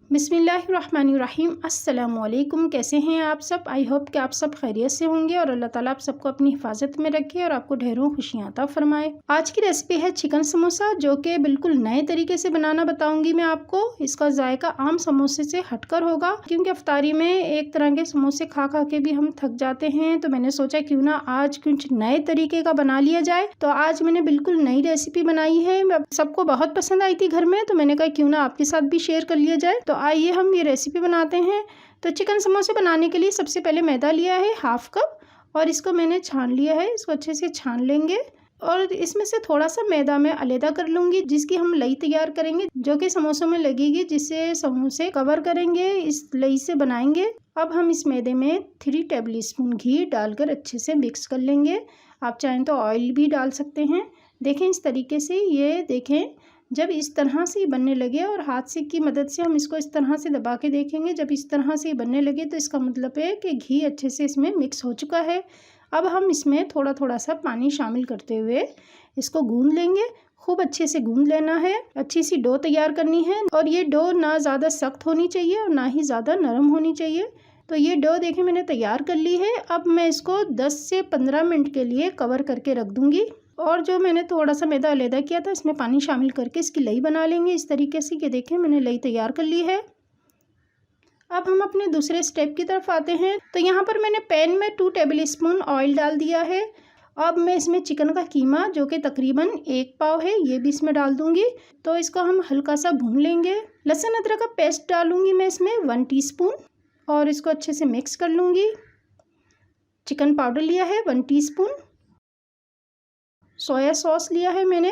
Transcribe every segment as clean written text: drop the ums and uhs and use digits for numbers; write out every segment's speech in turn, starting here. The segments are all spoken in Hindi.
बिस्मिल्लाहिर्रहमानिर्रहीम। अस्सलामुअलैकुम। कैसे हैं आप सब? आई होप कि आप सब खैरियत से होंगे और अल्लाह ताला आप सबको अपनी हिफाजत में रखे और आपको ढेरों खुशियाँ अता फरमाए। आज की रेसिपी है चिकन समोसा, जो कि बिल्कुल नए तरीके से बनाना बताऊंगी मैं आपको। इसका जायका आम समोसे से हटकर होगा, क्योंकि अफ्तारी में एक तरह के समोसे खा खा के भी हम थक जाते हैं। तो मैंने सोचा क्यों ना आज कुछ नए तरीके का बना लिया जाए। तो आज मैंने बिल्कुल नई रेसिपी बनाई है, सबको बहुत पसंद आई थी घर में, तो मैंने कहा क्यों ना आपके साथ भी शेयर कर लिया जाए। तो आइए हम ये रेसिपी बनाते हैं। तो चिकन समोसे बनाने के लिए सबसे पहले मैदा लिया है 1/2 कप, और इसको मैंने छान लिया है। इसको अच्छे से छान लेंगे और इसमें से थोड़ा सा मैदा मैं अलग कर लूँगी, जिसकी हम लई तैयार करेंगे, जो कि समोसों में लगेगी, जिससे समोसे कवर करेंगे। इस लई से बनाएंगे। अब हम इस मैदे में 3 टेबल स्पून घी डालकर अच्छे से मिक्स कर लेंगे। आप चाहें तो ऑयल भी डाल सकते हैं। देखें इस तरीके से, ये देखें जब इस तरह से बनने लगे और हाथ से की मदद से हम इसको इस तरह से दबा के देखेंगे, जब इस तरह से बनने लगे तो इसका मतलब है कि घी अच्छे से इसमें मिक्स हो चुका है। अब हम इसमें थोड़ा थोड़ा सा पानी शामिल करते हुए इसको गूंद लेंगे। खूब अच्छे से गूंद लेना है, अच्छी सी डो तैयार करनी है। और ये डो ना ज़्यादा सख्त होनी चाहिए और ना ही ज़्यादा नरम होनी चाहिए। तो ये डो देखें मैंने तैयार कर ली है। अब मैं इसको 10 से 15 मिनट के लिए कवर करके रख दूँगी। और जो मैंने थोड़ा सा मैदा अलग किया था, इसमें पानी शामिल करके इसकी लई बना लेंगे इस तरीके से। कि देखें मैंने लई तैयार कर ली है। अब हम अपने दूसरे स्टेप की तरफ आते हैं। तो यहाँ पर मैंने पैन में 2 टेबल स्पून ऑयल डाल दिया है। अब मैं इसमें चिकन का कीमा, जो कि तकरीबन 1 पाव है, ये भी इसमें डाल दूँगी। तो इसको हम हल्का सा भून लेंगे। लहसुन अदरक का पेस्ट डालूँगी मैं इसमें 1 टीस्पून, और इसको अच्छे से मिक्स कर लूँगी। चिकन पाउडर लिया है 1 टीस्पून। सोया सॉस लिया है मैंने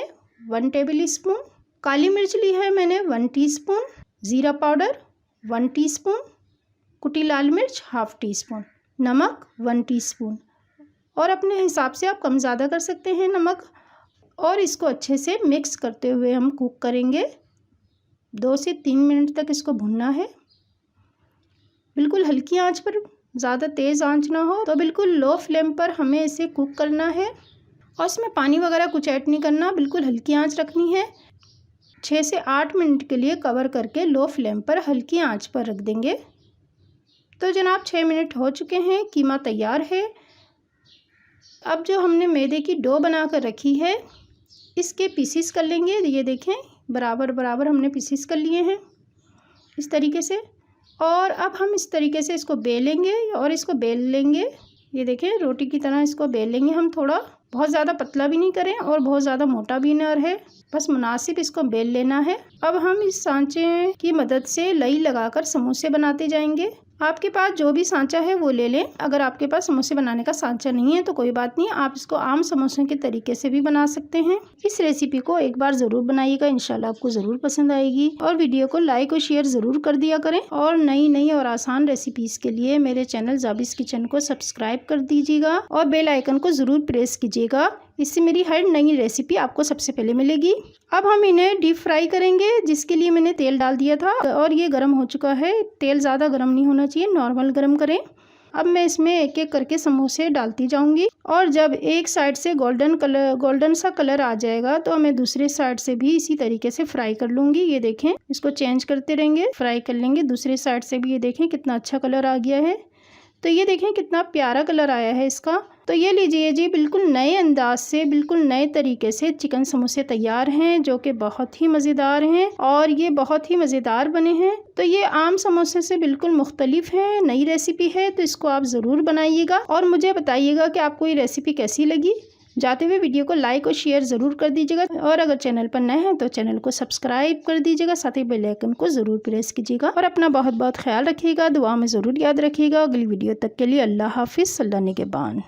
1 टेबल स्पून। काली मिर्च ली है मैंने 1 टीस्पून। ज़ीरा पाउडर 1 टीस्पून। कुटी लाल मिर्च 1/2 टीस्पून। नमक 1 टीस्पून। और अपने हिसाब से आप कम ज़्यादा कर सकते हैं नमक। और इसको अच्छे से मिक्स करते हुए हम कुक करेंगे। 2 से 3 मिनट तक इसको भूनना है, बिल्कुल हल्की आंच पर, ज़्यादा तेज़ आंच ना हो। तो बिल्कुल लो फ्लेम पर हमें इसे कुक करना है। और इसमें पानी वगैरह कुछ ऐड नहीं करना, बिल्कुल हल्की आंच रखनी है। 6 से 8 मिनट के लिए कवर करके लो फ्लेम पर हल्की आंच पर रख देंगे। तो जनाब 6 मिनट हो चुके हैं, कीमा तैयार है। अब जो हमने मैदे की डो बना कर रखी है, इसके पीसीस कर लेंगे। ये देखें बराबर बराबर हमने पीसीस कर लिए हैं इस तरीके से। और अब हम इस तरीके से इसको बेलेंगे और इसको बेल लेंगे। ये देखें रोटी की तरह इसको बेल लेंगे हम। थोड़ा बहुत ज़्यादा पतला भी नहीं करें और बहुत ज़्यादा मोटा भी ना रहे, बस मुनासिब इसको बेल लेना है। अब हम इस सांचे की मदद से लई लगाकर समोसे बनाते जाएंगे। आपके पास जो भी सांचा है वो ले लें। अगर आपके पास समोसे बनाने का सांचा नहीं है तो कोई बात नहीं, आप इसको आम समोसों के तरीके से भी बना सकते हैं। इस रेसिपी को एक बार ज़रूर बनाइएगा, इंशाल्लाह आपको ज़रूर पसंद आएगी। और वीडियो को लाइक और शेयर ज़रूर कर दिया करें। और नई नई और आसान रेसिपीज़ के लिए मेरे चैनल ज़ाबिस किचन को सब्सक्राइब कर दीजिएगा और बेल आइकन को ज़रूर प्रेस कीजिएगा। इससे मेरी हर नई रेसिपी आपको सबसे पहले मिलेगी। अब हम इन्हें डीप फ्राई करेंगे, जिसके लिए मैंने तेल डाल दिया था और ये गर्म हो चुका है। तेल ज़्यादा गर्म नहीं होना चाहिए, नॉर्मल गर्म करें। अब मैं इसमें एक एक करके समोसे डालती जाऊंगी। और जब एक साइड से गोल्डन सा कलर आ जाएगा, तो मैं दूसरे साइड से भी इसी तरीके से फ्राई कर लूँगी। ये देखें, इसको चेंज करते रहेंगे, फ्राई कर लेंगे दूसरे साइड से भी। ये देखें कितना अच्छा कलर आ गया है। तो ये देखें कितना प्यारा कलर आया है इसका। तो ये लीजिए जी, बिल्कुल नए अंदाज से, बिल्कुल नए तरीके से चिकन समोसे तैयार हैं, जो कि बहुत ही मज़ेदार हैं और ये बहुत ही मज़ेदार बने हैं। तो ये आम समोसे से बिल्कुल मुख्तलिफ है, नई रेसिपी है। तो इसको आप ज़रूर बनाइएगा और मुझे बताइएगा कि आपको ये रेसिपी कैसी लगी। जाते हुए वीडियो को लाइक और शेयर ज़रूर कर दीजिएगा। और अगर चैनल पर नए हैं तो चैनल को सब्सक्राइब कर दीजिएगा, साथ ही बेल आइकन को ज़रूर प्रेस कीजिएगा। और अपना बहुत बहुत ख्याल रखिएगा, दुआ में ज़रूर याद रखिएगा। अगली वीडियो तक के लिए अल्लाह हाफिज़, अल्लाह निगहबान।